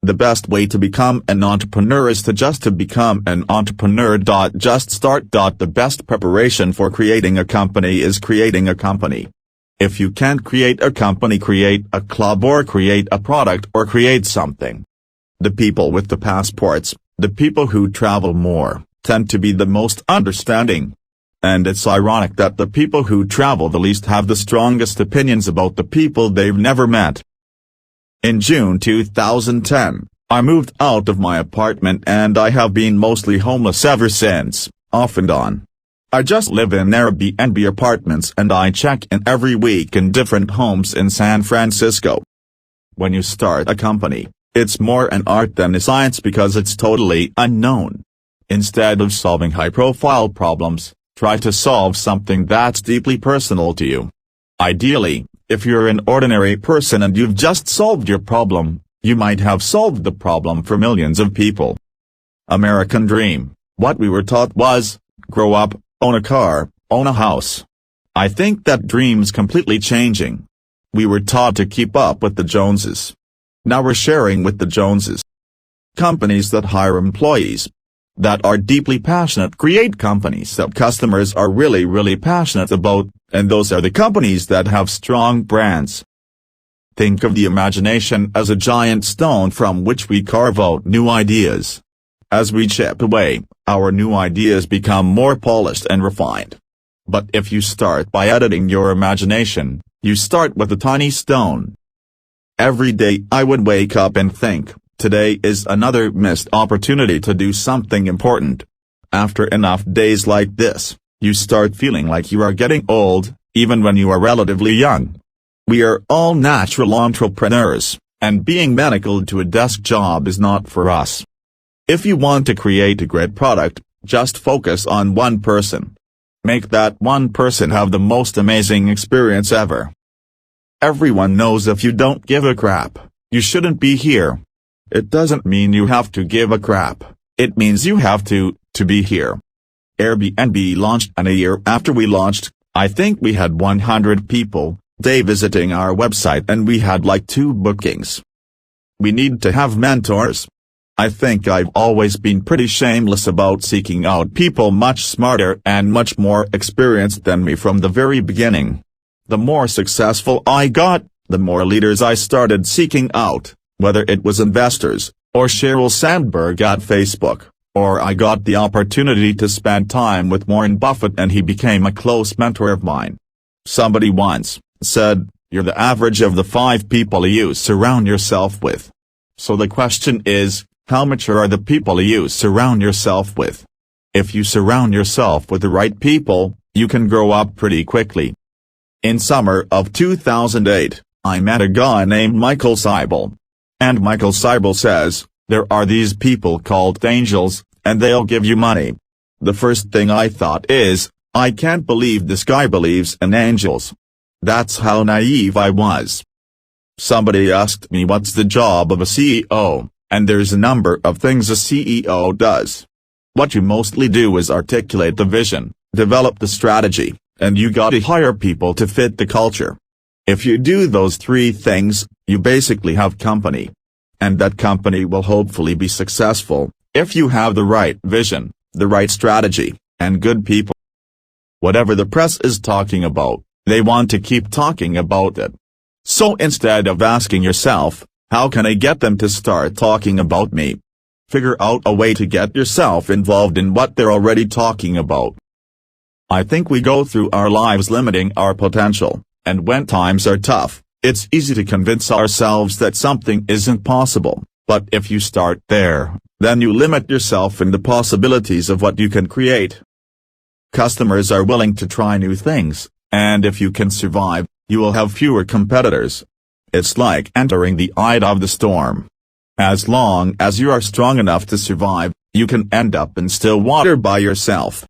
The best way to become an entrepreneur is to become an entrepreneur. Just start. The best preparation for creating a company is creating a company. If you can't create a company, create a club or create a product or create something. The people with the passports, the people who travel more, tend to be the most understanding. And it's ironic that the people who travel the least have the strongest opinions about the people they've never met. In June 2010, I moved out of my apartment and I have been mostly homeless ever since, off and on. I just live in Airbnb apartments and I check in every week in different homes in San Francisco. When you start a company, it's more an art than a science because it's totally unknown. Instead of solving high-profile problems, try to solve something that's deeply personal to you. Ideally, if you're an ordinary person and you've just solved your problem, you might have solved the problem for millions of people. American dream. What we were taught was, grow up, own a car, own a house. I think that dream's completely changing. We were taught to keep up with the Joneses. Now we're sharing with the Joneses. Companies that hire employees that are deeply passionate create companies that customers are really passionate about, and those are the companies that have strong brands. Think of the imagination as a giant stone from which we carve out new ideas. As we chip away, our new ideas become more polished and refined. But if you start by editing your imagination, you start with a tiny stone. Every day I would wake up and think, today is another missed opportunity to do something important. After enough days like this, you start feeling like you are getting old, even when you are relatively young. We are all natural entrepreneurs, and being manacled to a desk job is not for us. If you want to create a great product, just focus on one person. Make that one person have the most amazing experience ever. Everyone knows if you don't give a crap, you shouldn't be here. It doesn't mean you have to give a crap, it means you have to be here. Airbnb launched, and a year after we launched, I think we had 100 people day visiting our website and we had like 2 bookings. We need to have mentors. I think I've always been pretty shameless about seeking out people much smarter and much more experienced than me from the very beginning. The more successful I got, the more leaders I started seeking out. Whether it was investors, or Sheryl Sandberg at Facebook, or I got the opportunity to spend time with Warren Buffett and he became a close mentor of mine. Somebody once said, you're the average of the 5 people you surround yourself with. So the question is, how mature are the people you surround yourself with? If you surround yourself with the right people, you can grow up pretty quickly. In summer of 2008, I met a guy named Michael Seibel. And Michael Seibel says, there are these people called angels, and they'll give you money. The first thing I thought is, I can't believe this guy believes in angels. That's how naive I was. Somebody asked me what's the job of a CEO, and there's a number of things a CEO does. What you mostly do is articulate the vision, develop the strategy, and you gotta hire people to fit the culture. If you do those 3 things, you basically have company. And that company will hopefully be successful, if you have the right vision, the right strategy, and good people. Whatever the press is talking about, they want to keep talking about it. So instead of asking yourself, how can I get them to start talking about me? Figure out a way to get yourself involved in what they're already talking about. I think we go through our lives limiting our potential. And when times are tough, it's easy to convince ourselves that something isn't possible, but if you start there, then you limit yourself in the possibilities of what you can create. Customers are willing to try new things, and if you can survive, you will have fewer competitors. It's like entering the eye of the storm. As long as you are strong enough to survive, you can end up in still water by yourself.